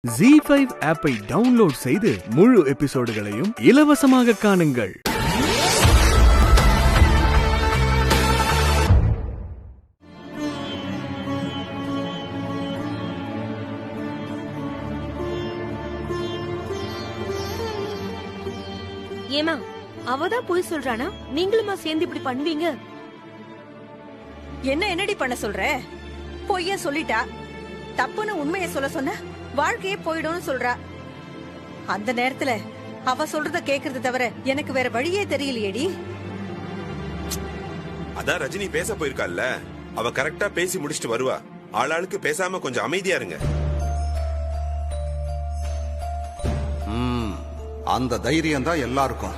ZEE5 ஆப்பை download செய்து முழு எபிசோடுகளையும் இலவசமாக காணுங்கள். ஏமா அவதான் போய் சொல்றானா? நீங்களுமா சேர்ந்து இப்படி பண்ணுவீங்க? என்னடி பண்ண சொல்ற? பொய்ய சொல்லிட்டா, தப்புன்னு உண்மையை சொல்ல சொன்ன வாழ்க்கையே போயிடும்னு சொல்றா. அந்த நேரத்துல அவ சொல்றத கேக்குறது தவிர எனக்கு வேற வழியே தெரியலையேடி. அதான் ரஜினி பேச போயிருக்கால, அவ கரெக்டா பேசி முடிச்சிட்டு வருவா. ஆளாளுக்கு பேசாம கொஞ்சம் அமைதியா இருங்க. அந்த தைரியம் தான் எல்லாருக்கும்.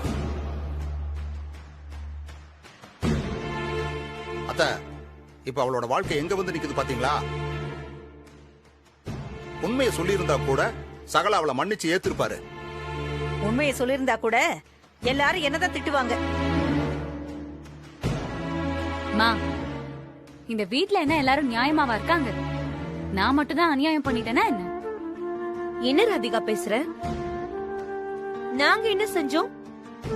அத்த, இப்ப அவளோட வாழ்க்கை எங்க வந்து நிக்குது பாத்தீங்களா? உண்மையை சொல்லியிருந்தா கூட சகல அவளை மன்னிச்சு ஏத்திருப்பாரு. உண்மையை சொல்லியிருந்தா கூட எல்லாரும் என்னதான் திட்டுவாங்க. மா, இந்த வீட்ல என்ன எல்லாரும் நியாயமாவா இருக்காங்க? நான் மட்டும் தான் அநியாயம் பண்ணிட்டேனா என்ன? என்ன ராதிகா பேசுற? நாங்க என்ன செஞ்சோம்?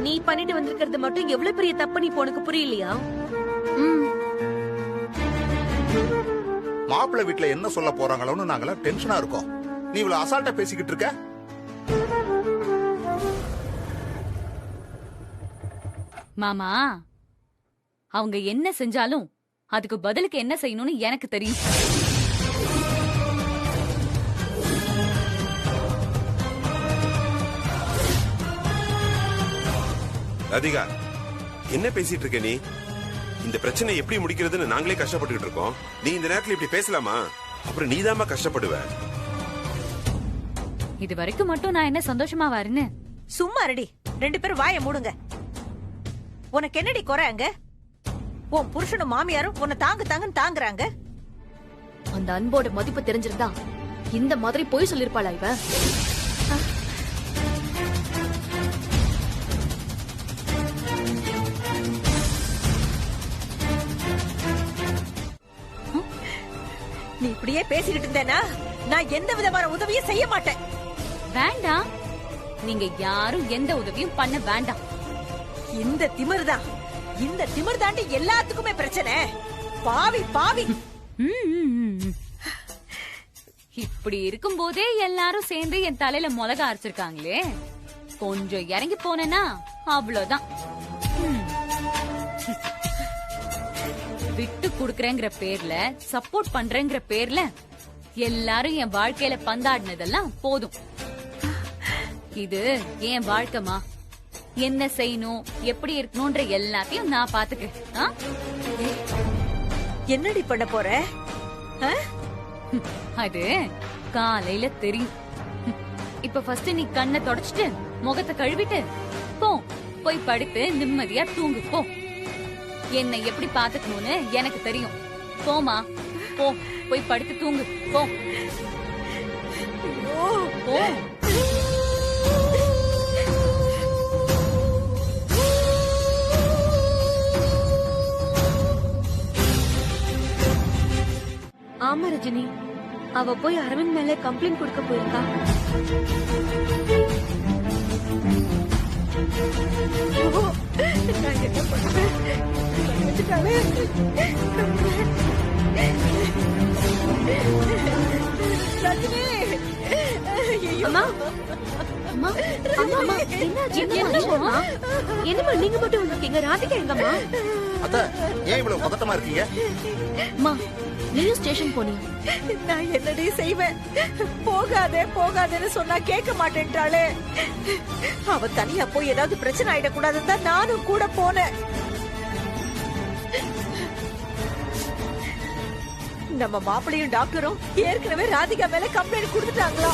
நீ பண்ணிட்டு வந்திருக்கிறது மட்டும் எவ்வளவு பெரிய தப்பு நீ உனக்கு புரியலையா? மாப்பிள்ளை வீட்டுல என்ன சொல்ல போறாங்களோன்னு நாங்களாம் டென்ஷனா இருக்கோம். நீ இவ்வளவு அசால்ட்டா பேசிக்கிட்டு இருக்க. மாமா, அவங்க என்ன செஞ்சாலும் அதுக்கு பதிலுக்கு என்ன செய்யணும்னு எனக்கு தெரியும். ராதிகா, என்ன பேசிட்டு இருக்க நீ? இந்த பிரச்சனை எப்படி முடிக்கிறதுன்னு நாங்களே கஷ்டப்பட்டுக்கிட்டு இருக்கோம். நீ இந்த நேரத்துல இப்படி பேசலாமா? அப்புறம் நீதாமா கஷ்டப்படுவ. இது வரைக்கும் மட்டும் நான் என்ன சந்தோஷமா வரேன்னு? சும்மா ரெடி, ரெண்டு பேரும் வாயை மூடுங்க. உனக்கு என்னடி குறை அங்க? உன் புருஷனும் மாமியாரும் உன்னை தாங்கன்னு தாங்குறாங்க. அந்த அன்போட மதிப்பு தெரிஞ்சிருந்தா இந்த மாதிரி போய் சொல்லிருப்பாளா இவ? நீ இப்படியே பேசிக்கிட்டு இருந்தேனா நான் எந்த விதமான உதவியும் செய்ய மாட்டேன். வேண்டாம், நீங்க யாரும் எந்த உதவியும் பண்ண வேண்டாம். இந்த திமிர்தான், இந்த திமிர் தாண்டி எல்லாத்துக்குமே பிரச்சனை. பாவி பாவி. இப்படி இருக்கும் போதே எல்லாரும் சேர்ந்து என் தலையில மிளகா அரைச்சிருக்காங்களே, கொஞ்சம் இறங்கி போனேன்னா அவ்வளவுதான். விட்டு குடுக்கறேங்கிற பேர்ல, சப்போர்ட் பண்றேங்கிற பேர்ல எல்லாரும் என் வாழ்க்கையில பந்தாடினதெல்லாம் போதும். இது என் வாழ்க்கைமா. என்ன செய்யணும், எப்படி இருக்கணும்ன்ற எல்லாத்தையும் நான் பாத்துக்கிறேன். என்னடி பண்ண போற? அது காலையில தெரியும். இப்ப ஃபர்ஸ்ட் நீ கண்ணை தொடச்சிட்டு முகத்தை கழுவிட்டு போ, போய் படுத்து நிம்மதியா தூங்கு போ. என்னை எப்படி பாத்துக்கணும்னு எனக்கு தெரியும். போமா, போ, போய் படுத்து தூங்கு போ. போ. ஆமா ரஜினி, அவ போய் அரவிந்த் மேல கம்ப்ளைண்ட் கொடுக்க போயிருக்கா. என்னமா நீங்க மட்டும் வந்திருக்கீங்க? ராதிகா எங்கம்மா? அத்த, ஏன் இவ்வளவு பதட்டமா இருக்கீங்க? நீயும் ஸ்டேஷன் போனியா? நான் என்னடி செய்வேன்? போகாதே போகாதேன்னு சொன்னா கேட்க மாட்டேன்றாளே. அவ தனியா போய் ஏதாவது பிரச்சனை ஆயிடக்கூடாதுன்னு தான் நானும் கூட போனேன். நம்ம மாப்பிள்ளையும் டாக்டரும் ஏற்கனவே ராதிகா மேல கம்ப்ளைண்ட் கொடுத்துட்டாங்களா?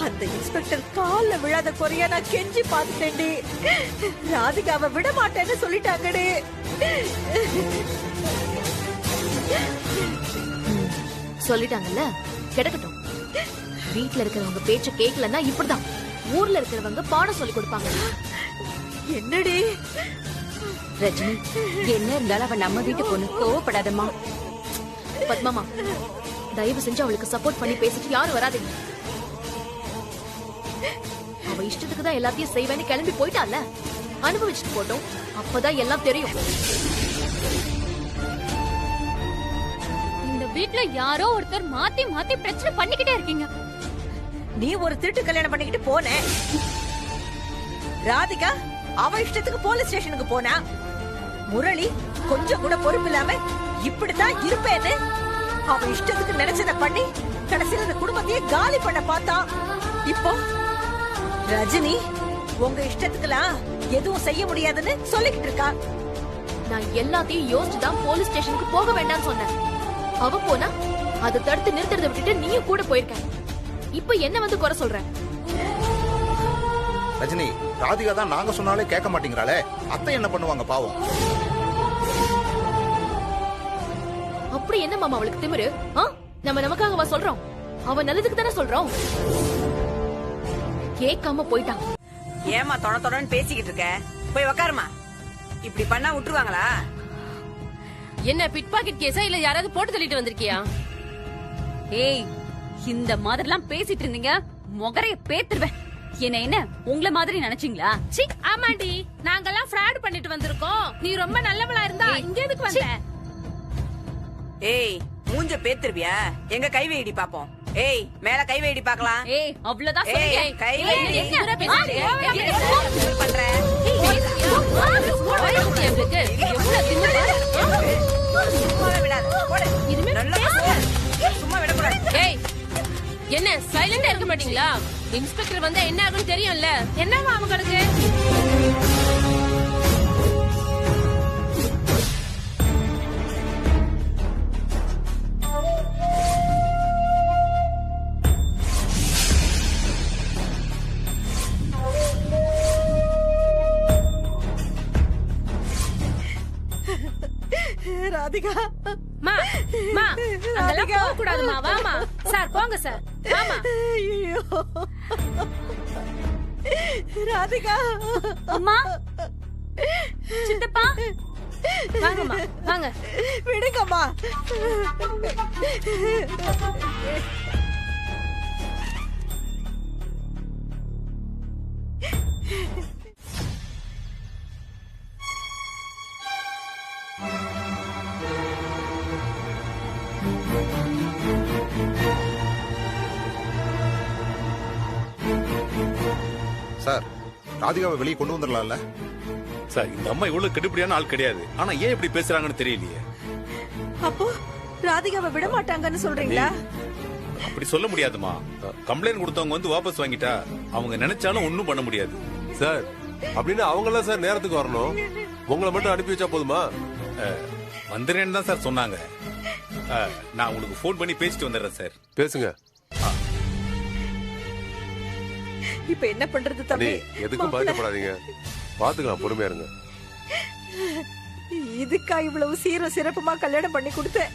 அந்த இன்ஸ்பெக்டர் கால்ல விழாத செய்யாத குறையா நான் கெஞ்சி பார்த்துட்டேன்டி. ராதிகாவை விட மாட்டேன்னு சொல்லிட்டாங்கடி. சொல்லிட்டாங்கல்ல, கிடக்கட்டும். வீட்ல இருக்கிறவங்க பேச்ச கேட்கலன்னா இப்படிதான் ஊர்ல இருக்கிறவங்க பாடம் சொல்லி கொடுப்பாங்க. என்னடி ரஜினி, என்ன இருந்தாலும் அவன் நம்ம வீட்டு பொண்ணு, கோவப்படாதம்மா. பத்மாமா, தயவு செஞ்சு அவளுக்கு சப்போர்ட் பண்ணி பேசிட்டு யாரும் வராதீங்க. அவ இஷ்டத்துக்கு தான் எல்லாத்தையும் செய்வேன்னு கிளம்பி போயிட்டால, அனுபவிச்சுட்டு போட்டோம். அப்பதான் எல்லாம் தெரியும். இந்த வீட்ல யாரோ ஒருத்தர் மாத்தி மாத்தி பிரச்சனை பண்ணிக்கிட்டே இருக்கீங்க. நீ ஒரு திருட்டு கல்யாணம் பண்ணிக்கிட்டு போன. ராதிகா அவ இஷ்டத்துக்கு போலீஸ் ஸ்டேஷனுக்கு போனா. முரளி கொஞ்சம் கூட பொறுப்பு இல்லாம இப்படித்தான் இருப்பேன்னு அவ இஷ்டத்துக்கு நினைச்சத பண்ணி கடைசியில இந்த குடும்பத்தையே காலி பண்ண பார்த்தா. இப்போ ரஜினி உங்க இஷ்டத்துக்குலாம் எதுவும் செய்ய முடியாதுன்னு சொல்லிக்கிட்டு இருக்கா. நான் எல்லாத்தையும் யோசிச்சு தான் போலீஸ் ஸ்டேஷனுக்கு போக வேண்டாம்னு சொன்னேன். அவ போனா அதை தடுத்து நிறுத்துறதை விட்டுட்டு நீயும் கூட போயிருக்க. இப்ப என்ன வந்து குறை சொல்ற? ரஜினி, ராதிகா தான் நாங்க சொன்னாலே கேட்க மாட்டேங்கிறாளே, அத்தை என்ன பண்ணுவாங்க பாவம். அப்படி என்ன மாமா அவளுக்கு திமிரு? நம்ம நமக்காகவா சொல்றோம்? அவ நல்லதுக்கு தானே சொல்றோம். கேட்காம போயிட்டான். ஏமா தொட தொடன்னு பேசிக்கிட்டு இருக்க? போய் உக்காருமா. இப்படி பண்ணா விட்டுருவாங்களா? என்ன பிட் பாக்கெட் கேஸா இல்ல யாராவது போட்டு தள்ளிட்டு வந்திருக்கியா? ஏய், இந்த மாதிரிலாம் பேசிட்டு இருந்தீங்க, முகரைய பேத்துருவேன். என்ன உங்கள மாதிரி நினைச்சீங்களா? ஆமாண்டி, நாங்கெல்லாம் ஃப்ராட் பண்ணிட்டு வந்திருக்கோம். நீ ரொம்ப நல்லவளா இருந்தா இங்க எதுக்கு வந்த? ஏய், மூஞ்ச பேத்துருவியா? எங்க கை வைடி பாப்போம். ஏய், மேல கை வைடி பாக்கலாம். ஏய், அவ்வளவுதான் ஏய், சொல்றேன். கை ஏய், வைடி. என்ன பேசுறீங்க? என்ன பண்ற? சும்மாவே விடாத. போடு. நல்லா போடு. சும்மா விடக்கூடாது. ஏய், என்ன சைலண்டா இருக்க மாட்டீங்களா? இன்ஸ்பெக்டர் வந்தா என்ன ஆகும்னு தெரியும்ல. என்னவா அவங்களுக்கு? ராதிகா, மா மா அங்கெல்லாம் போக கூடாதுமா. வாமா சார், போங்க சார். வாமா. ஐயோ ராதிகா. அம்மா, சித்தப்பா, வாங்கம்மா வாங்க. விடுங்கம்மா. சார், ராதிகாவை வெளியே கொண்டு வந்துடலாம்ல? சார், இந்த அம்மா இவ்வளவு கெடுபடியான ஆள் கிடையாது. ஆனா ஏன் இப்படி பேசுறாங்கன்னு தெரியலையே. அப்போ ராதிகாவை விட மாட்டாங்கன்னு சொல்றீங்களா? அப்படி சொல்ல முடியாதுமா. கம்ப்ளைண்ட் கொடுத்தவங்க வந்து வாபஸ் வாங்கிட்டா அவங்க நினைச்சாலும் ஒண்ணும் பண்ண முடியாது. சார், அப்படின்னு அவங்களாம் சார் நேரத்துக்கு வரணும். உங்களை மட்டும் அனுப்பி வச்சா போதுமா? வந்துறேன்னு தான் சார் சொன்னாங்க. நான் உங்களுக்கு போன் பண்ணி பேசிட்டு வந்துடுறேன் சார். பேசுங்க. இப்ப என்ன பண்றது தம்பி? எதுக்கும் பாதிக்கப்படாதீங்க, பாத்துக்கலாம், பொறுமையா இருங்க. இதுக்கா இவ்வளவு சீரும் சிறப்புமா கல்யாணம் பண்ணி கொடுத்தேன்.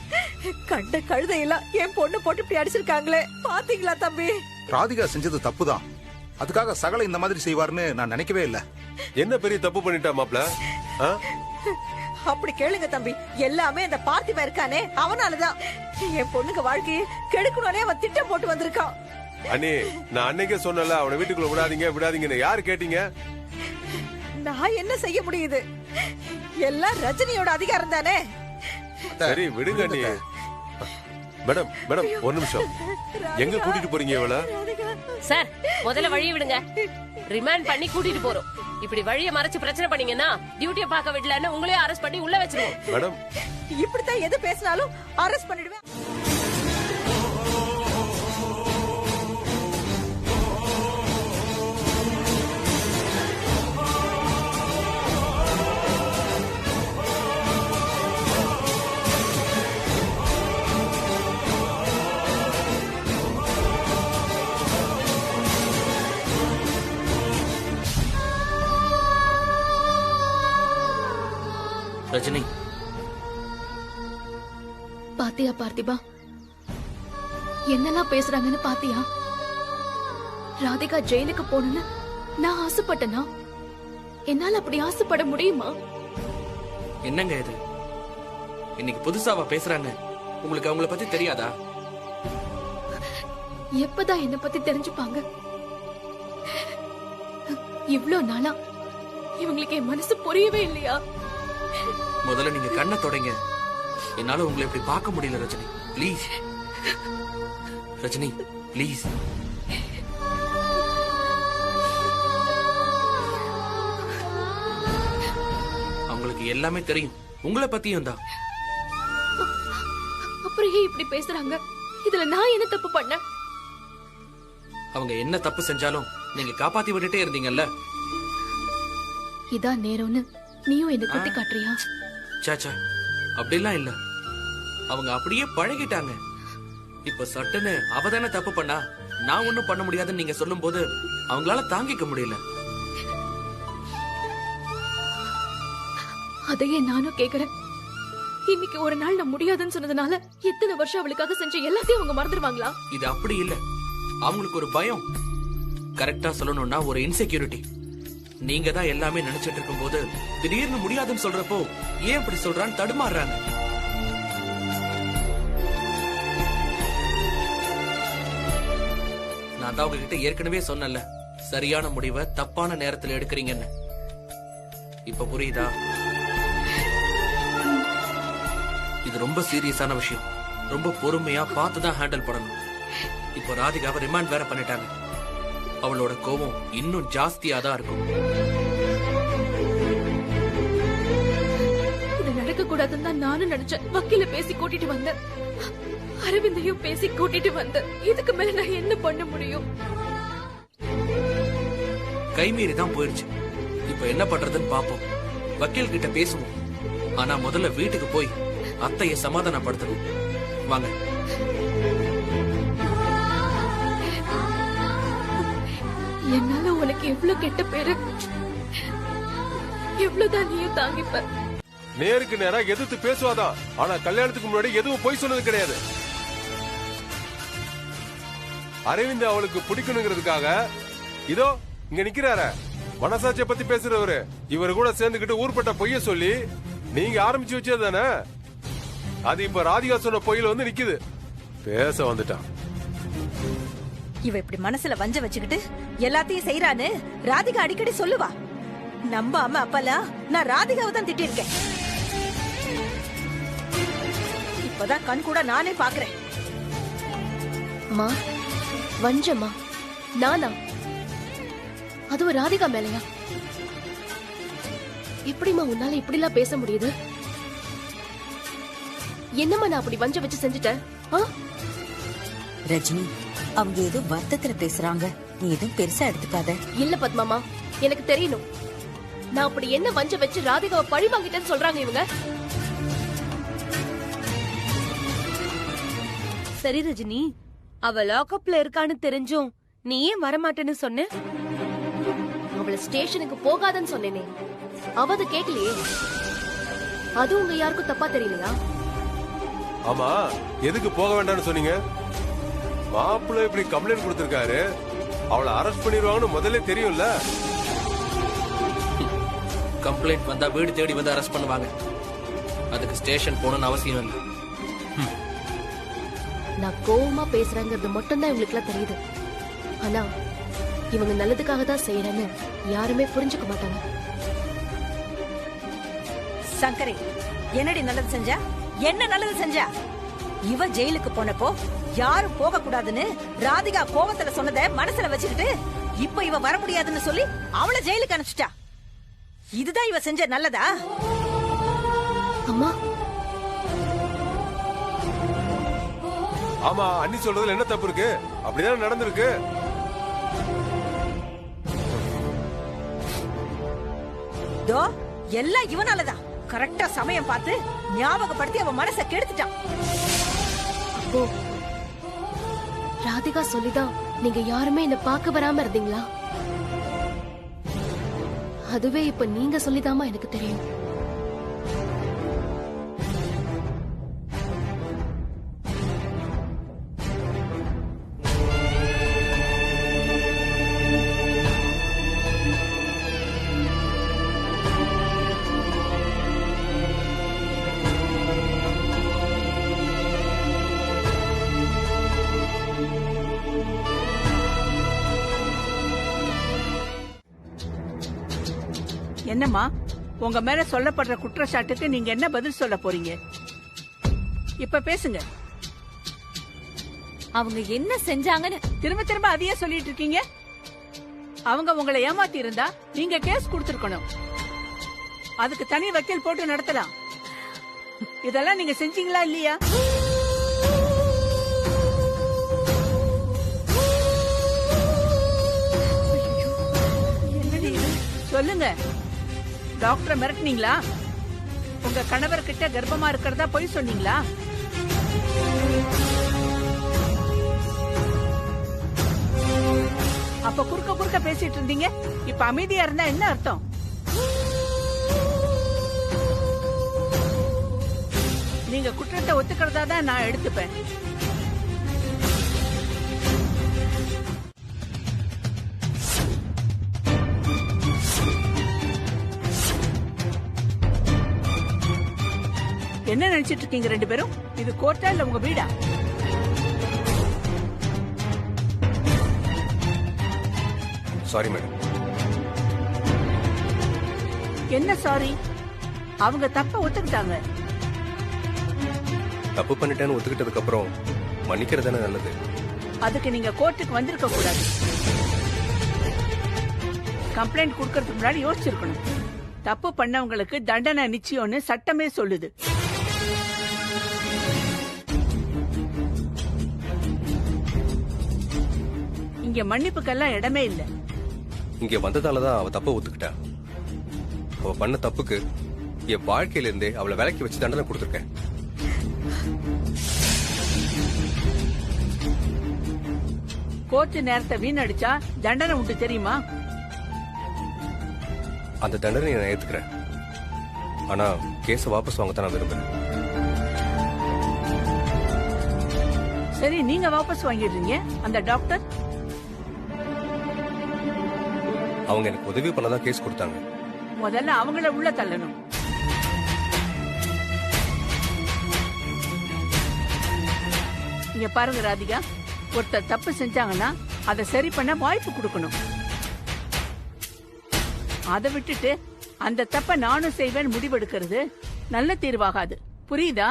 கண்ட கழுதையெல்லாம் என் பொண்ணு போட்டு இப்படி அடிச்சிருக்காங்களே, பாத்தீங்களா தம்பி? ராதிகா செஞ்சது தப்புதான். அதுக்காக சகல இந்த மாதிரி செய்வார்னு நான் நினைக்கவே இல்ல. என்ன பெரிய தப்பு பண்ணிட்டா மாப்ள? அப்படி கேளுங்க தம்பி, எல்லாமே அந்த பார்த்திபன் இருக்கானே அவனாலதான். என் பொண்ணுங்க வாழ்க்கையை கெடுக்கணும்னே அவன் திட்டம் போட்டு வந்திருக்கான். அண்ணே, நான் அன்னைக்கே சொன்னல அவனை வீட்டுக்குள்ள விடாதீங்க விடாதீங்கன்னு. யாரு கேட்டீங்க? நான் என்ன செய்ய முடியுது? எல்லாம் ரஜினியோட அதிகாரம் தானே. சரி விடுங்க அண்ணே. மேடம் மேடம், ஒரு நிமிஷம். எங்க கூட்டிட்டு போறீங்க இவள? சார், முதல்ல வழியை விடுங்க. ரிமாண்ட் பண்ணி கூட்டிட்டு போறோம். இப்படி வழியை மறைச்சு பிரச்சனை பண்ணீங்கன்னா டியூட்டியை பார்க்க விடலன்னு உங்களையும் அரெஸ்ட் பண்ணி உள்ள வச்சிருவோம். மேடம், இப்படித்தான் எது பேசினாலும் அரெஸ்ட் பண்ணிடுவேன். ரஜினி, பாத்தியா பார்த்திபா, என்னெல்லாம் பேசுறாங்கன்னு பாத்தியா? ராதிகா ஜெயிலுக்கு போகணும்னு நான் ஆசைப்பட்டனா? என்னால அப்படி ஆசைப்பட முடியுமா? என்னங்க இது? இன்னைக்கு புதுசாவா பேசுறாங்க? உங்களுக்கு அவங்கள பத்தி தெரியாதா? எப்பதான் என்ன பத்தி தெரிஞ்சுப்பாங்க? இவ்ளோ நாளா இவங்களுக்கு என் மனசு புரியவே இல்லையா? முதல்ல நீங்க கண்ணை தொடங்க. என்னால உங்களை இப்படி பார்க்க முடியல ரஜினி. Please Rajini, please. அவங்களுக்கு எல்லாமே தெரியும், உங்களை பத்தியும் தான். அப்புறம் ஏன் இப்படி பேசுறாங்க? இதுல நான் என்ன தப்பு பண்ணேன்? அவங்க என்ன தப்பு செஞ்சாலும் நீங்க காப்பாத்தி விட்டுட்டே இருந்தீங்கல்ல. இதான் நேரம்னு நீயும் என்ன குத்தி காட்டுறியா? சாச்சா, அப்படிலாம் இல்ல. அவங்க அப்படியே பழகிட்டாங்க. இப்ப சட்டுன்னு அவதானே தப்பு பண்ணா நான் ஒண்ணும் பண்ண முடியாதுன்னு நீங்க சொல்லும் போது அவங்களால தாங்கிக்க முடியல. அதையே நானும் கேக்குறேன். இன்னைக்கு ஒரு நாள் நான் முடியாதுன்னு சொன்னதுனால எத்தனை வருஷம் அவளுக்காக செஞ்ச எல்லாத்தையும் அவங்க மறந்துடுவாங்களா? இது அப்படி இல்ல. அவங்களுக்கு ஒரு பயம். கரெக்டா சொல்லணும்னா ஒரு இன்செக்யூரிட்டி. நீங்க தான் எல்லாமே நினைச்சிட்டு இருக்கும் போது திடீர்னு முடியாதுன்னு சொல்றப்போ ஏன் அப்படி சொல்றான்னு தடுமாறுறாங்க. நான் தான் உங்ககிட்ட ஏற்கனவே சொன்னல, சரியான முடிவை தப்பான நேரத்துல எடுக்கிறீங்கன்னு. இப்ப புரியுதா? இது ரொம்ப சீரியஸான விஷயம். ரொம்ப பொறுமையா பார்த்துதான் ஹேண்டில் பண்ணணும். இப்போ ராதிகாவை ரிமாண்ட் வேற பண்ணிட்டாங்க. அவளோட கோபம் இன்னும் ஜாஸ்தியா தான் இருக்கும். இது நடக்க கூடாதுன்னு தான் நானும் நினைச்சேன். வக்கீல பேசி கூட்டிட்டு வந்தேன், அரவிந்தையும் பேசி கூட்டிட்டு வந்தேன். இதுக்கு மேல நான் என்ன பண்ண முடியும்? கைமீறி தான் போயிருச்சு. இப்ப என்ன பண்றதுன்னு பாப்போம். வக்கீல் கிட்ட பேசுவோம். ஆனா முதல்ல வீட்டுக்கு போய் அத்தைய சமாதானப்படுத்தணும். வாங்க. என்னால உனக்கு எவ்வளவு கெட்ட பேரு, எவ்வளவுதான் நீயும் தாங்கிப்ப. நேருக்கு நேரா எதிர்த்து பேசுவாதான். ஆனா கல்யாணத்துக்கு முன்னாடி எதுவும் பொய் சொன்னது கிடையாது. அரவிந்த் அவளுக்கு பிடிக்கணுங்கிறதுக்காக இதோ இங்க நிக்கிறார மனசாட்சியை பத்தி பேசுறவரு. இவரு கூட சேர்ந்துகிட்டு ஊர்பட்ட பொய்ய சொல்லி நீங்க ஆரம்பிச்சு வச்சது தானே. அது இப்ப ராதிகா சொன்ன பொய்யில வந்து நிக்குது. பேச வந்துட்டான். இவ இப்படி மனசுல வஞ்ச வச்சுக்கிட்டு எல்லாத்தையும் செய்யறான்னு ராதிகா அடிக்கடி சொல்லுவா. நம்பாம அப்பெல்லாம் நான் ராதிகாவை தான் திட்டிருக்கேன். இப்பதான் கண் கூட நானே பாக்குறேன். அம்மா, வஞ்சமா? நானா? அதுவும் ராதிகா மேலையா? எப்படிமா உன்னால இப்படி எல்லாம் பேச முடியுது? என்னம்மா நான் அப்படி வஞ்ச வச்சு செஞ்சுட்டேன்? ரஜினி, அவங்க ஏதோ வருத்தத்துல பேசுறாங்க. நீ எதுவும் பெருசா எடுத்துக்காத. இல்ல பத்மாமா, எனக்கு தெரியணும். நான் அப்படி என்ன வஞ்ச வச்சு ராதிகாவை பழி வாங்கிட்டேன்னு சொல்றாங்க இவங்க. சரி ரஜினி, அவ லாக்அப்ல இருக்கான்னு தெரிஞ்சும் நீ ஏன் வரமாட்டேன்னு சொன்ன? அவளை ஸ்டேஷனுக்கு போகாதன்னு சொன்னேனே, அவ அதை கேட்கலையே. அது உங்க யாருக்கும் தப்பா தெரியலையா? ஆமா, எதுக்கு போக வேண்டாம்னு சொன்னீங்க? மாப்பிள்ளை இப்படி கம்ப்ளைண்ட் கொடுத்திருக்காரு. அவளை அரெஸ்ட் பண்ணிடுவாங்கன்னு முதல்ல தெரியும்ல. கம்ப்ளைண்ட் வந்தா வீடு தேடி வந்து அரெஸ்ட் பண்ணுவாங்க. அதுக்கு ஸ்டேஷன் போகணும்னு அவசியம் இல்லை. நான் கோவமா பேசுறேங்கிறது மட்டும்தான் இவங்களுக்கு எல்லாம் தெரியுது. ஆனா இவங்க நல்லதுக்காக தான் செய்யறேன்னு யாருமே புரிஞ்சுக்க மாட்டாங்க. சங்கரி, என்னடி நல்லது செஞ்சா? என்ன நல்லது செஞ்சா? இவ ஜெயிலுக்கு போனப்போ யாரும் போக கூடாதுன்னு ராதிகா கோவத்துல சொன்னதை மனசுல வச்சுக்கிட்டு இப்ப இவ வர முடியாதுன்னு சொல்லி அவளை ஜெயிலுக்கு அனுப்பிச்சிட்டா. இதுதான் இவ செஞ்ச நல்லதா? அம்மா, ஆமா, அண்ணி சொல்றதுல என்ன தப்பு இருக்கு? அப்படிதான் நடந்திருக்கு. தோ எல்லாம் இவனாலதான். கரெக்டா சமயம் பார்த்து ஞாபகப்படுத்தி அவன் மனசை கெடுத்துட்டான். அப்போ ராதிகா சொல்லிதான் நீங்க யாருமே என்ன பார்க்க வராம இருந்தீங்களா? அதுவே இப்ப நீங்க சொல்லிதாமா எனக்கு தெரியும். என்னம்மா, உங்க மேல சொல்லப்படுற குற்றச்சாட்டுக்கு நீங்க என்ன பதில் சொல்ல போறீங்க? இப்ப பேசுங்க. அவங்க என்ன செஞ்சாங்கன்னு திரும்ப திரும்ப அதையே சொல்லிட்டு இருக்கீங்க. அவங்க உங்களை ஏமாத்தி இருந்தா நீங்க கேஸ் கொடுத்திருக்கணும். அதுக்கு தனி வக்கீல் போட்டு நடத்தலாம். இதெல்லாம் நீங்க செஞ்சீங்களா இல்லையா? சொல்லுங்க. டாக்டரை மிரட்டினீங்களா? உங்க கணவர் கிட்ட கர்ப்பமா இருக்கிறதா போய் சொன்னீங்களா? அப்ப குறுக்க குறுக்க பேசிட்டு இருந்தீங்க. இப்ப அமைதியா இருந்தா என்ன அர்த்தம்? நீங்க குற்றத்தை ஒத்துக்கிறதா தான் நான் எடுத்துப்பேன். என்ன நினைச்சிட்டு இருக்கீங்க ரெண்டு பேரும்? இது கோர்ட்டா இல்ல உங்க வீடா? Sorry madam. என்ன சாரி? அவங்க தப்ப ஒத்துக்கிட்டாங்க. தப்பு பண்ணிட்டேன்னு ஒத்துக்கிட்டதுக்கு அப்புறம் மன்னிக்கிறது தானே நல்லது. அதுக்கு நீங்க கோர்ட்டுக்கு வந்திருக்க கூடாது. கம்ப்ளைண்ட் கொடுக்கறதுக்கு முன்னாடி யோசிச்சிருக்கணும். தப்பு பண்ணவங்களுக்கு தண்டனை நிச்சயம்னு சட்டமே சொல்லுது. இங்க மன்னிப்புக்கெல்லாம் இடமே இல்ல. இங்க வந்ததாலதான் அவ தப்ப ஒத்துக்கிட்டா. அவ பண்ண தப்புக்கு என் வாழ்க்கையில இருந்தே அவளை விலக்கி வச்சு தண்டனை கொடுத்திருக்கேன். கோர்ட் நேரத்தை வீணடிச்சா தண்டனை உண்டு தெரியுமா? அந்த தண்டனை நான் ஏத்துக்கிறேன். ஆனா கேஸ வாபஸ் வாங்கத்தான் நான் விரும்புறேன். சரி, நீங்க வாபஸ் வாங்கிடுறீங்க. அந்த டாக்டர் அவங்க எனக்கு உதவி பண்ணதான் கேஸ் கொடுத்தாங்க. முதல்ல அவங்கள உள்ள தள்ளணும். இங்க பாருங்க ராதிகா, ஒருத்தர் தப்பு செஞ்சாங்கன்னா அதை சரி பண்ண வாய்ப்பு கொடுக்கணும். அதை விட்டுட்டு அந்த தப்ப நானும் செய்வேன் முடிவெடுக்கிறது நல்ல தீர்வாகாது. புரியுதா?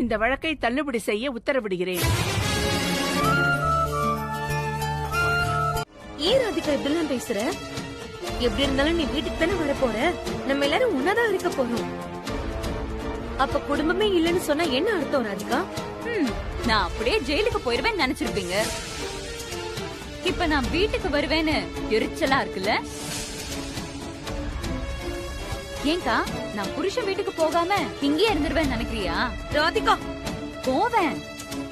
இந்த வழக்கை தள்ளுபடி செய்ய உத்தரவிடுகிறேன். ஏன் ராதிகா இப்படிலாம் பேசுற? எப்படி இருந்தாலும் நீ வீட்டுக்கு தானே வர போற. நம்ம எல்லாரும் ஒன்னாதான் இருக்க போறோம். அப்ப குடும்பமே இல்லன்னு சொன்னா என்ன அர்த்தம் ராதிகா? நான் அப்படியே ஜெயிலுக்கு போயிருவேன் நினைச்சிருப்பீங்க. இப்ப நான் வீட்டுக்கு வருவேன்னு எரிச்சலா இருக்குல்ல? ஏங்கா, நான் புருஷன் வீட்டுக்கு போகாம இங்கே இருந்துருவேன் நினைக்கிறியா? ராதிகா, போவேன்,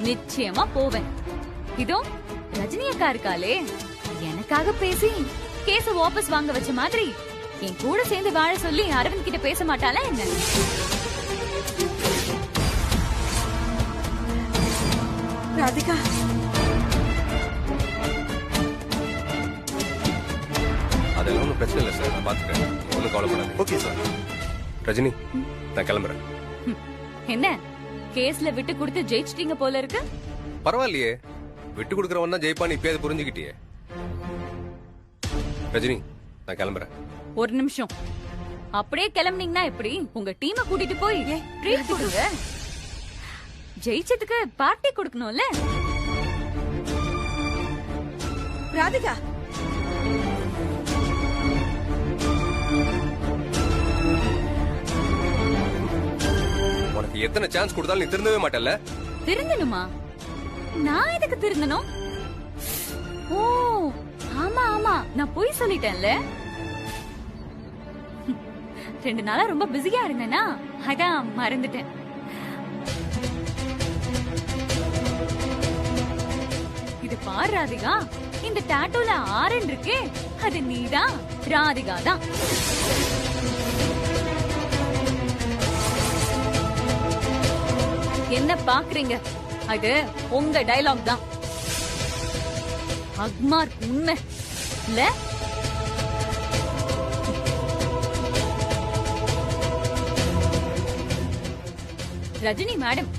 நிச்சயமா போவேன். இதோ ரஜினி அக்கா இருக்காளே, எனக்காக பேசி கேஸ வாபஸ் வாங்க வச்ச மாதிரி என் கூட சேர்ந்து வாழ சொல்லி அரவிந்த் கிட்ட பேச மாட்டாளா என்ன? ராதிகா, அதெல்லாம் ஒன்றும் பிரச்சனை இல்லை சார், நான் பாத்துக்கிறேன். ஒன்றும் கவலைப்படாது. Okay sir. ரஜினி, நான் கிளம்புறேன். என்ன கேஸ்ல விட்டு கொடுத்து ஜெயிச்சிட்டீங்க போல இருக்கு? பரவாயில்லையே, விட்டு கொடுக்கறவன் தான் ஜெயிப்பான்னு இப்பயே அதை புரிஞ்சுக்கிட்டியே. ரஜினி, நான் கிளம்புறேன். ஒரு நிமிஷம், அப்படியே கிளம்புனீங்கன்னா எப்படி? உங்க டீமை கூட்டிட்டு போய் ட்ரீட் கொடுங்க. ஜெயிச்சதுக்கு பார்ட்டி கொடுக்கணும்ல. ராதிகா, உனக்கு எத்தனை சான்ஸ் கொடுத்தாலும் நீ திருந்தவே மாட்டல்ல? திருந்தணுமா? நான் எதுக்கு திருந்தணும்? ஓ ஆமா ஆமா, நான் போய் சொல்லிட்டேன்ல. 2 நாளா ரொம்ப பிஸியா இருந்தேனா, அதான் மறந்துட்டேன். இது பாரு ராதிகா, இந்த டாட்டூல ஆரன் இருக்கே, அது நீதான், ராதிகா தான். என்ன பாக்குறீங்க? அது உங்க டயலாக் தான். அக்மார் உண்மை இல்ல? ரஜினி மேடம்,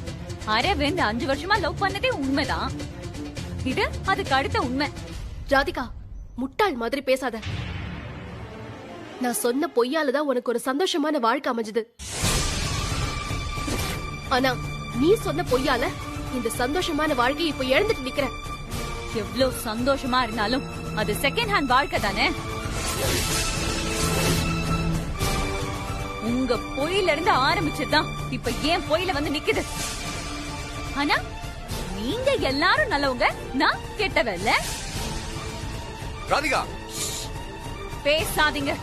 அரவிந்த் 5 வருஷமா லவ் பண்ணதே உண்மைதான். இது அதுக்கு அடுத்த உண்மை. ராதிகா, முட்டாள் மாதிரி பேசாத. நான் சொன்ன பொய்யாலதான் உனக்கு ஒரு சந்தோஷமான வாழ்க்கை அமைஞ்சது. ஆனா நீ சொன்ன பொய்யால இந்த சந்தோஷமான வாழ்க்கையை இப்ப இழந்துட்டு நிக்கிற. எவ்வளவு சந்தோஷமா இருந்தாலும் அது செகண்ட் ஹேண்ட் வாழ்க்கை தானே. உங்க பொய்ல இருந்து ஆரம்பிச்சதுதான் இப்ப ஏன் பொய்ல வந்து நிக்குது. ஆனா நீங்க எல்லாரும் நல்லவங்க, நான் கெட்டவல்ல. ராதிகா, பேசாதீங்க.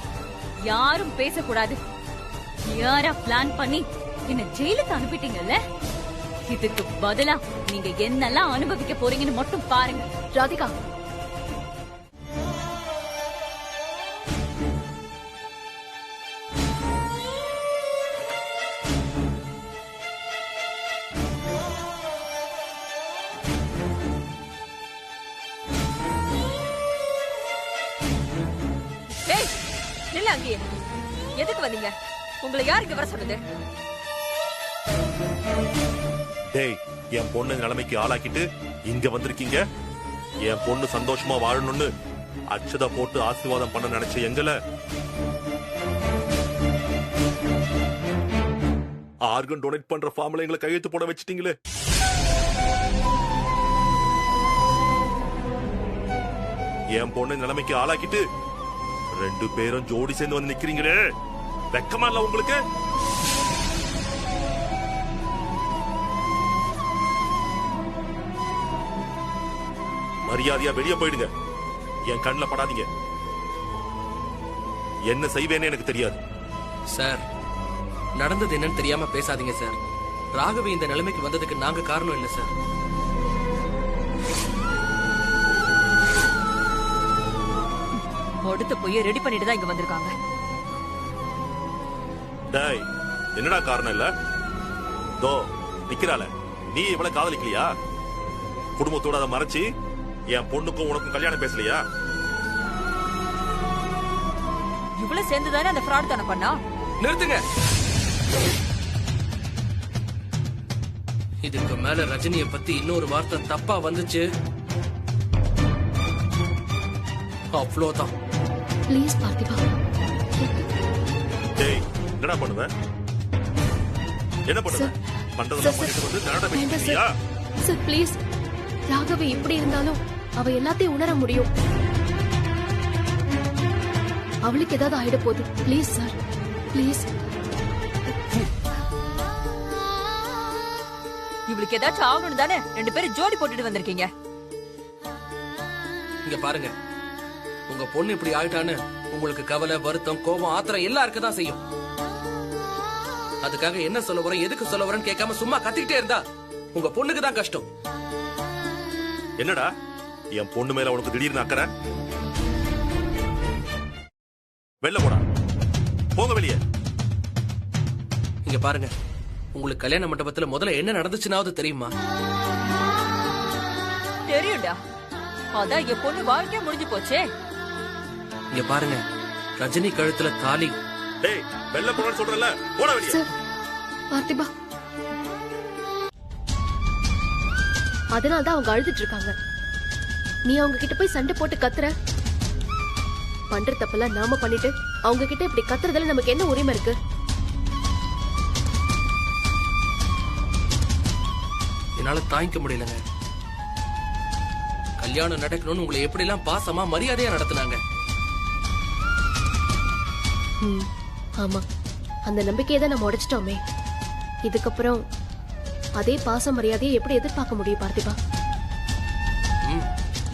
யாரும் பேசக்கூடாது. யாரா பிளான் பண்ணி என்ன ஜெயிலுக்கு அனுப்பிட்டீங்கல்ல, இதுக்கு பதிலா நீங்க என்னெல்லாம் அனுபவிக்க போறீங்கன்னு மட்டும் பாருங்க. ராதிகா, நில்ல அங்கேயே. எதுக்கு வந்தீங்க? உங்களை யாருக்கு வர சொன்னது? டேய், என் பொண்ணு நிலைமைக்கு ஆளாக்கிட்டு இங்க வந்திருக்கீங்க. என் பொண்ணு சந்தோஷமா வாழணும்னு அச்சத போட்டு ஆசீர்வாதம் பண்ண நினைச்ச எங்களை ஆர்கன் டொனேட் பண்ற ஃபார்ம்ல எங்களை கையெழுத்து போட வச்சிட்டீங்களே. என் பொண்ணு நிலைமைக்கு ஆளாக்கிட்டு 2 பேரும் ஜோடி சேர்ந்து வந்து நிக்கிறீங்களே, வெக்கமா இல்ல உங்களுக்கு? மரியாதையா வெளியே போயிடுங்க. என் கண்ணுல படாதீங்க. என்ன செய்வேன்னு எனக்கு தெரியாது. சார், நடந்தது என்னன்னு தெரியாம பேசாதீங்க சார். ராகவி இந்த நிலைமைக்கு வந்ததுக்கு நாங்க காரணம் இல்ல சார். அடுத்த போய் ரெடி பண்ணிட்டு தான் இங்க வந்திருக்காங்க. டேய், என்னடா காரணம் இல்ல? தோ நிக்கிறாள, நீ இவளை காதலிக்கலையா? குடும்பத்தோட அதை மறைச்சு என் பொண்ணுக்கும் உனக்கும் கல்யாணம் பேசலையா? இவ்வளவு சேர்ந்துதானே அந்த ஃப்ராட் தானே பண்ணா? நிறுத்துங்க. இதுக்கு மேல ரஜினிய பத்தி இன்னொரு வார்த்தை தப்பா வந்துச்சு, அவ்வளவுதான். ப்ளீஸ் பார்த்திபா. டேய், என்னடா பண்ணுவ? என்ன பண்ணுவ? பண்றதெல்லாம் பண்ணிட்டு வந்து நாடகம் பேசிட்டியா? சார் ப்ளீஸ், ராகவி எப்படி இருந்தாலும் அவ எல்லாத்தையும் உணர முடியும். அவளுக்கு ஏதாவது ஆயிட போகுது. Please sir, please. இவளுக்கு ஏதாச்சும் ஆகணும் தானே 2 பேரும் ஜோடி போட்டுட்டு வந்திருக்கீங்க. இங்க பாருங்க, உங்க பொண்ணு இப்படி ஆயிட்டான்னு உங்களுக்கு கவலை, வருத்தம், கோபம், ஆத்திரம் எல்லாம் இருக்கதான் செய்யும். அதுக்காக என்ன சொல்ல வரேன், எதுக்கு சொல்ல வரேன்னு கேட்காம சும்மா கத்திக்கிட்டே இருந்தா உங்க பொண்ணுக்கு தான் கஷ்டம். என்னடா என் பொண்ணு மேல உனக்கு திடீர்னு அக்கறை? வெளில போடா, போங்க வெளியே. இங்க பாருங்க, உங்களுக்கு கல்யாண மண்டபத்துல முதல்ல என்ன நடந்துச்சுனாவது தெரியுமா? தெரியும்டா, அதான் என் பொண்ணு வாழ்க்கை முடிஞ்சு போச்சே. இங்க பாருங்க, ரஜினி கழுத்துல தாலி. டேய், வெளில போறேன்னு சொல்றல, போடா வெளியே. சார், பார்த்திபா, அதனாலதான் அவங்க அழுதுட்டு இருக்காங்க. நீ அவங்க கிட்ட போய் சண்டை போட்டு கத்துற. பண்ற தப்பெல்லாம் நாம பண்ணிட்டு அவங்க கிட்ட இப்படி கத்துறதுல நமக்கு என்ன உரிமை இருக்கு? என்னால தாங்கிக்க முடியலங்க. கல்யாணம் நடக்கணும்னு உங்களை எப்படி எல்லாம் பாசமா மரியாதையா நடத்தினாங்க. ஆமா, அந்த நம்பிக்கையை தான் நம்ம உடைச்சிட்டோமே. இதுக்கப்புறம் அதே பாச மரியாதையை எப்படி எதிர்பார்க்க முடியும் பார்த்திபா?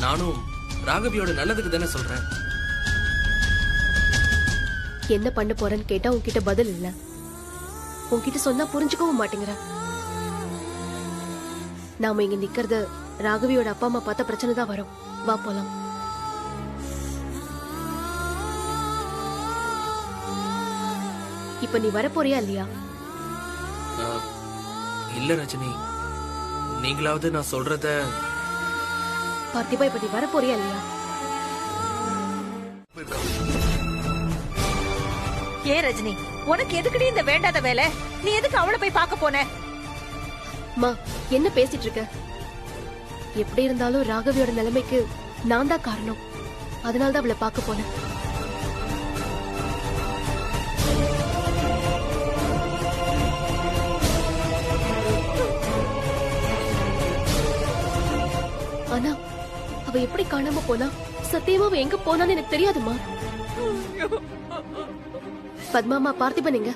நானும் ராகவியோட நல்லதுக்கு தானே சொல்றேன். என்ன பண்ண போறேன்னு கேட்டா உன்கிட்ட பதில் இல்ல. உன்கிட்ட சொன்னா புரிஞ்சுக்கவும் மாட்டேங்கிற. நாம இங்க நிக்கிறது ராகவியோட அப்பா அம்மா பார்த்த பிரச்சனை தான் வரும். வா போலாம். இப்ப நீ வரப்போறியா இல்லையா? இல்ல ரஜினி, நீங்களாவது நான் சொல்றத. பார்த்திபா இப்ப நீ வர போறியா இல்லையா? ஏன் ரஜினி, உனக்கு எதுக்குடி இந்த வேண்டாத வேலை? நீ எதுக்கு அவளை போய் பார்க்க போன? மா என்ன பேசிட்டு இருக்க? எப்படி இருந்தாலும் ராகவியோட நிலைமைக்கு நான் தான் காரணம். அதனாலதான் அவளை பார்க்க போனேன். ஆனா அவ எப்படி காணாம போனா? சத்தியமா அவ எங்க போனான்னு எனக்கு தெரியாதுமா. பத்மாமா, பார்த்திபன் எங்க?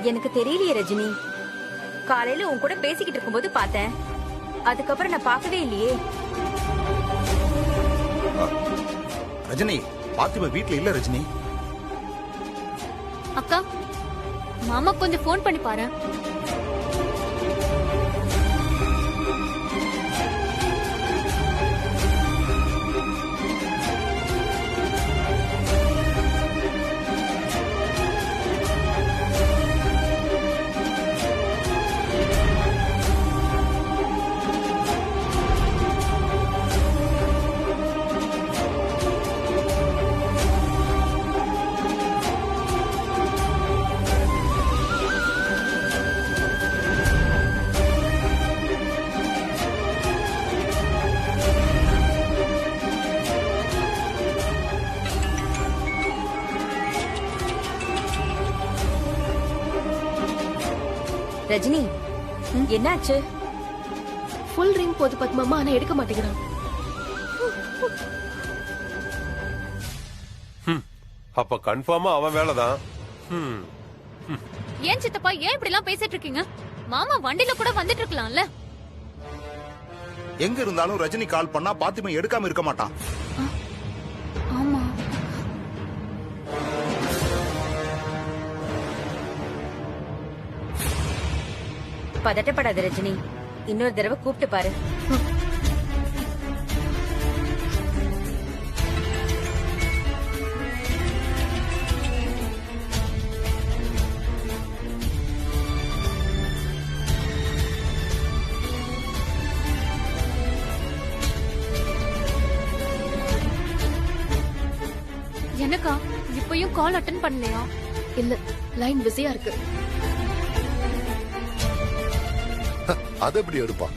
எனக்கு தெரியலையே ரஜினி. காலையில உன் கூட பேசிக்கிட்டு இருக்கும்போது பார்த்தேன். அதுக்கப்புறம் நான் பார்க்கவே இல்லையே. ரஜினி, பார்த்திபா வீட்ல இல்ல ரஜினி. அக்கா, மாமா கொஞ்சம் ஃபோன் பண்ணி பாரு. ரஜினி, என்னாச்சு? ஃபுல் ரிங் போது பத்மாமா, ஆனா எடுக்க மாட்டேங்கிறான். அப்ப கன்ஃபார்மா அவன் வேலைதான். ஏன் சித்தப்பா ஏன் இப்படி எல்லாம் பேசிட்டு இருக்கீங்க? மாமா வண்டியில கூட வந்துட்டு இருக்கலாம்ல. எங்க இருந்தாலும் ரஜினி கால் பண்ணா பார்த்திபா எடுக்காம இருக்க மாட்டான். ஆமா. பதட்டப்படாத ரஜினி, இன்னொரு தடவை கூப்பிட்டு பாரு. எனக்கா இப்பயும் கால் அட்டெண்ட் பண்ணலையா? இல்ல, லைன் பிஸியா இருக்கு. அது எப்படி எடுப்பா?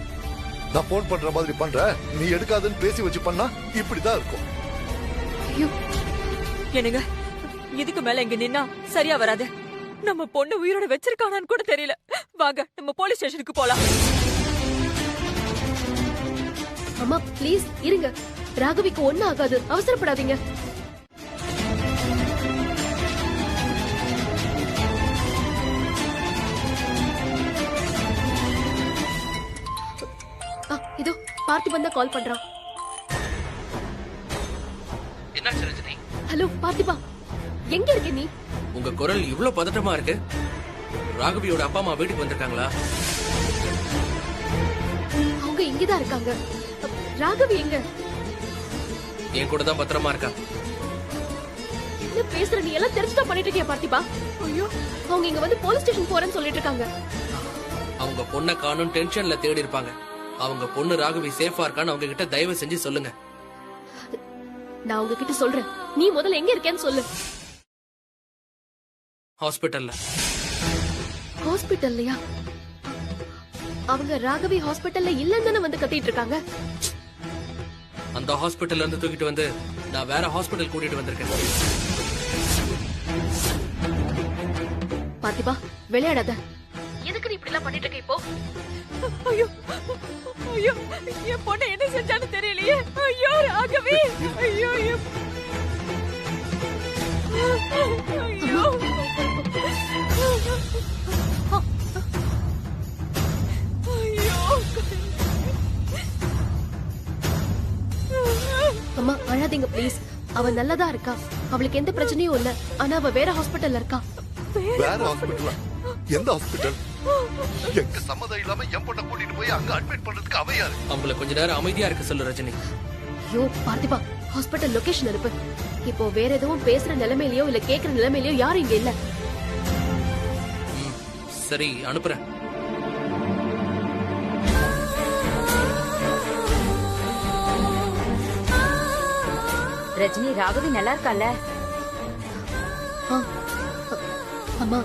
நான் போன் பண்ற மாதிரி பண்ற, நீ எடுக்காதுன்னு பேசி வச்சு பண்ணா இப்படிதான் இருக்கும். என்னங்க, இதுக்கு மேல இங்க நின்னா சரியா வராது. நம்ம பொண்ணு உயிரோட வச்சிருக்கானான்னு கூட தெரியல. வாங்க நம்ம போலீஸ் ஸ்டேஷனுக்கு போலாம். அம்மா ப்ளீஸ் இருங்க. ராகவிக்கு ஒண்ணும் ஆகாது, அவசரப்படாதீங்க. இதோ பார்த்திபன் தான் கால் பண்றான். என்னாச்சு ரஜினி? ஹலோ பார்த்திபா, எங்க இருக்க நீ? உங்க குரல் இவ்ளோ பதட்டமா இருக்கு. ராகவியோட அப்பா அம்மா வீட்டுக்கு வந்திருக்காங்களா? அவங்க இங்கதான் இருக்காங்க. ராகவி எங்க? என் கூட தான் பத்திரமா இருக்கா. என்ன பேசுற நீ? எல்லாம் தெரிஞ்சுதான் பண்ணிட்டு இருக்கியா பார்த்திபா? ஐயோ, அவங்க இங்க வந்து போலீஸ் ஸ்டேஷன் போறேன்னு சொல்லிட்டு இருக்காங்க. அவங்க பொண்ணை காணும் டென்ஷன்ல தேடி இருப்பாங்க. அவங்க பொண்ணு ராகவி சேஃபா இருக்கான்னு அவங்க கிட்ட தயவு செஞ்சு சொல்லுங்க. நான் உங்ககிட்ட சொல்றேன், நீ முதல்ல எங்க இருக்கேன்னு சொல்லு. ஹாஸ்பிடல்ல. ஹாஸ்பிடல்லையா? அவங்க ராகவி ஹாஸ்பிடல்ல இல்லன்னு தானே வந்து கத்திட்டு இருக்காங்க. அந்த ஹாஸ்பிடல்ல இருந்து தூக்கிட்டு வந்து நான் வேற ஹாஸ்பிடல் கூட்டிட்டு வந்திருக்கேன். பார்த்திபா, விளையாடாத. எதுக்கு நீ இப்படி எல்லாம் பண்ணிட்டு இருக்க இப்போ? ஐயோ ஐயோ, என் பொண்ணு என்ன செஞ்சான்னு தெரியலையே. ஐயோ ராகவி, ஐயோ ஐயோ ஐயோ. அம்மா அழாதீங்க ப்ளீஸ். அவ நல்லதா இருக்கா, அவளுக்கு எந்த பிரச்சனையும் இல்ல. ஆனா அவ வேற ஹாஸ்பிடல்ல இருக்கா. வேற ஹாஸ்பிடலா? எந்த ஹாஸ்பிடல்? எங்க சம்மதம் இல்லாம என் பொண்ணை கூட்டிட்டு போய் அங்க அட்மிட் பண்றதுக்கு அவ யாரு? அவங்கள கொஞ்ச நேரம் அமைதியா இருக்க சொல்லு ரஜினி. ஐயோ பார்த்திபா, ஹாஸ்பிடல் லொகேஷன் அனுப்பு. இப்போ வேற எதுவும் பேசுற நிலைமையிலயோ இல்ல கேக்குற நிலைமையிலயோ யாரும் இங்க இல்ல. சரி அனுப்புறேன். ரஜினி ராகவி நல்லா இருக்கால? அம்மா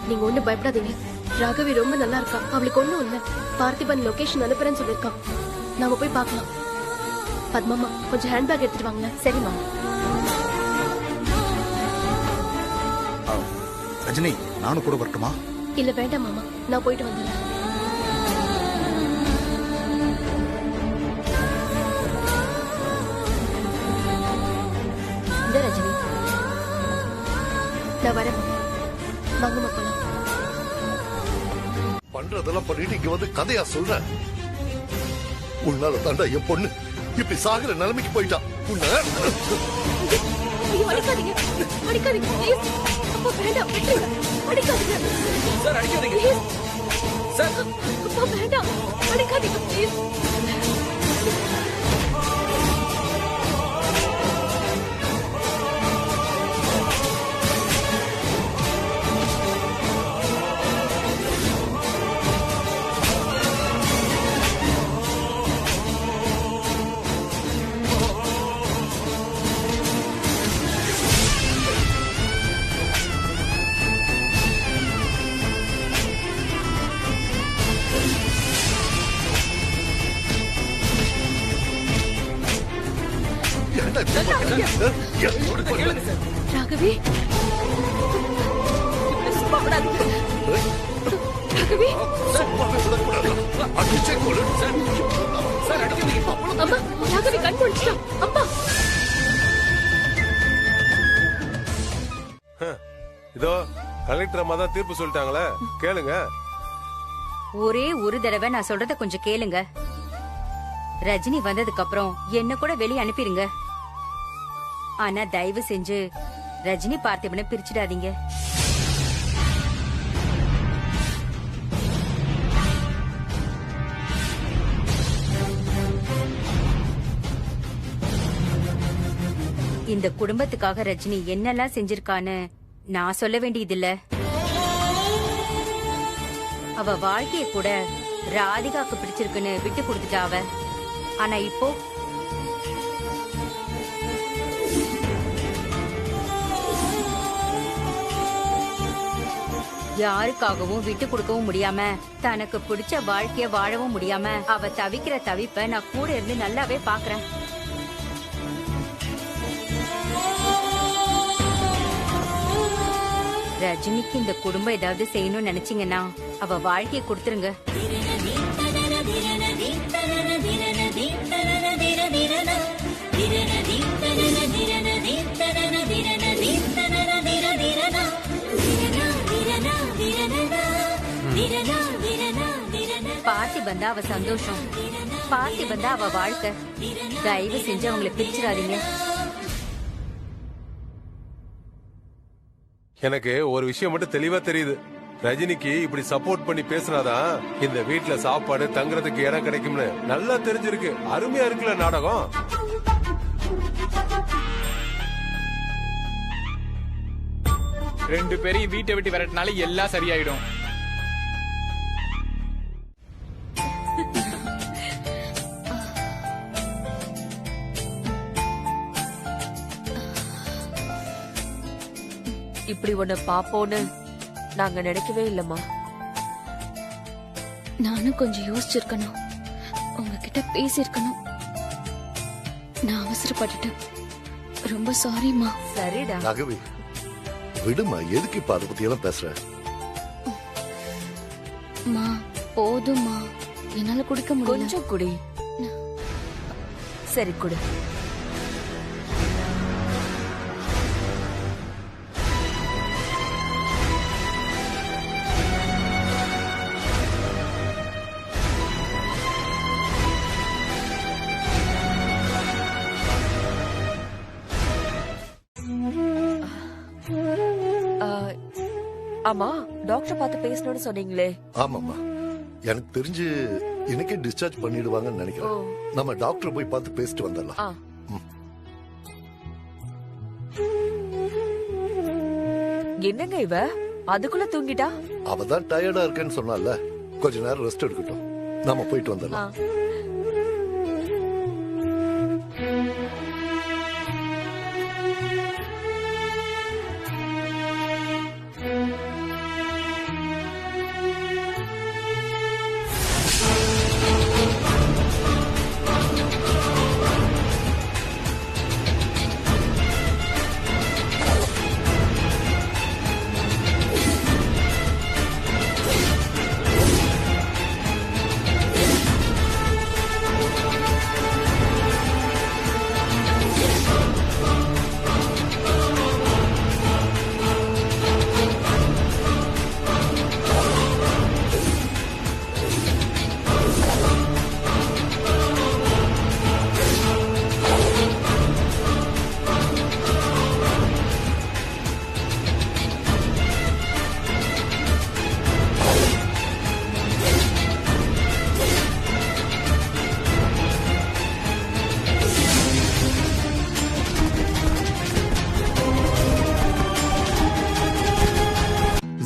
நீங்க ஒண்ணு பயப்படாதீங்க. ராகவி ரொம்ப நல்லா இருக்கா. அவளுக்கு ஒண்ணும் இல்ல. பார்த்திபன் லொகேஷன் அனுப்புறேன்னு சொல்லிருக்கான். நாம போய் பார்க்கலாம். பத்மாமா கொஞ்சம் ஹேண்ட்பேக் எடுத்துட்டு வாங்க. சரிம்மா. ரஜினி நானும் கூட வரட்டுமா? இல்ல வேண்டாம் மாமா, நான் போயிட்டு வந்துடுறேன். இந்த ரஜினி நான் வரேன். வாங்கம்மா போலாம். பண்றதெல்லாம் பண்ணிட்டு இங்க வந்து கதையா சொல்ற? உன்னால தாண்டா என் பொண்ணு இப்படி சாகுற நிலைமைக்கு போயிட்டா. உன்ன அடிக்காதீங்க, அடிக்காதீங்க ப்ளீஸ். அப்பா வேண்டாம், விட்டுருங்க. அடிக்காதீங்க சார், அடிக்காதீங்க சார். அப்பா வேண்டாம், அடிக்காதீங்க ப்ளீஸ். ராகவி அம்மா, ராகவி கண் முடிச்சிட்டான். அம்மா இதோ கலெக்டர் அம்மா தான் தீர்ப்பு சொல்லிட்டாங்களே, கேளுங்க. ஒரே ஒரு தடவை நான் சொல்றத கொஞ்சம் கேளுங்க. ரஜினி வந்ததுக்கு அப்புறம் என்ன கூட வெளியே அனுப்பிடுங்க. ஆனா தயவு செஞ்சு ரஜினி பார்த்திபனை பிரிச்சிடாதீங்க. இந்த குடும்பத்துக்காக ரஜினி என்னெல்லாம் செஞ்சிருக்கான்னு நான் சொல்ல வேண்டியதில்ல. அவ வாழ்க்கைய கூட ராதிகாக்கு பிடிச்சிருக்குன்னு விட்டு கொடுத்துட்டா அவ. ஆனா இப்போ யாருக்காகவும் விட்டு கொடுக்கவும் முடியாம, தனக்கு பிடிச்ச வாழ்க்கைய வாழவும் முடியாம அவ தவிக்கிற தவிப்ப நான் கூட இருந்து நல்லாவே பாக்குறேன். ரஜினிக்கு இந்த குடும்பம் ஏதாவது செய்யணும்னு நினைச்சீங்கன்னா அவ வாழ்க்கைய கொடுத்துருங்க. பார்த்தி வந்தா அவ சந்தோஷம், பார்த்தி வந்தா அவ வாழ்க்கை. தயவு செஞ்சு அவங்களை பிரிச்சிடாதீங்க. எனக்கு ஒரு விஷயம் மட்டும் தெளிவா தெரியுது. ரஜினிக்கு இப்படி சப்போர்ட் பண்ணி பேசினாதான் இந்த வீட்டுல சாப்பாடு தங்குறதுக்கு இடம் கிடைக்கும்னு நல்லா தெரிஞ்சிருக்கு. அருமையா இருக்குல்ல நாடகம். ரெண்டு பேரையும் வீட்டை விட்டு விரட்டினாலே எல்லாம் சரியாயிடும். இப்படி ஒண்ணு பாப்போன்னு நாங்க நினைக்கவே இல்லம்மா. நானும் கொஞ்சம் யோசிச்சிருக்கணும், உங்ககிட்ட பேசியிருக்கணும். நான் அவசரப்பட்டுட்டேன். ரொம்ப சாரிம்மா. சரிடா ராகவி, விடுமா, எதுக்கு இப்ப அதை பத்தி எல்லாம் பேசுற? மா போதும்மா, என்னால குடிக்க முடியல. கொஞ்சம் குடி. சரி குடு. ஆமா, டாக்டர் பார்த்து பேசணும்னு சொன்னீங்களே. ஆமாம்மா, எனக்கு தெரிஞ்சு இன்னைக்கே டிஸ்சார்ஜ் பண்ணிடுவாங்கன்னு நினைக்கிறேன். நம்ம டாக்டர் போய் பார்த்து பேசிட்டு வந்துடலாம். என்னங்க இவ அதுக்குள்ள தூங்கிட்டா? அவதான் டயர்டா இருக்கேன்னு சொன்னால, கொஞ்ச நேரம் ரெஸ்ட் எடுக்கட்டும். நாம போயிட்டு வந்துடலாம்.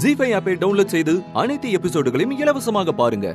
ஜீ5 ஆப்பை டவுன்லோட் செய்து அனைத்து எபிசோடுகளையும் இலவசமாக பாருங்க.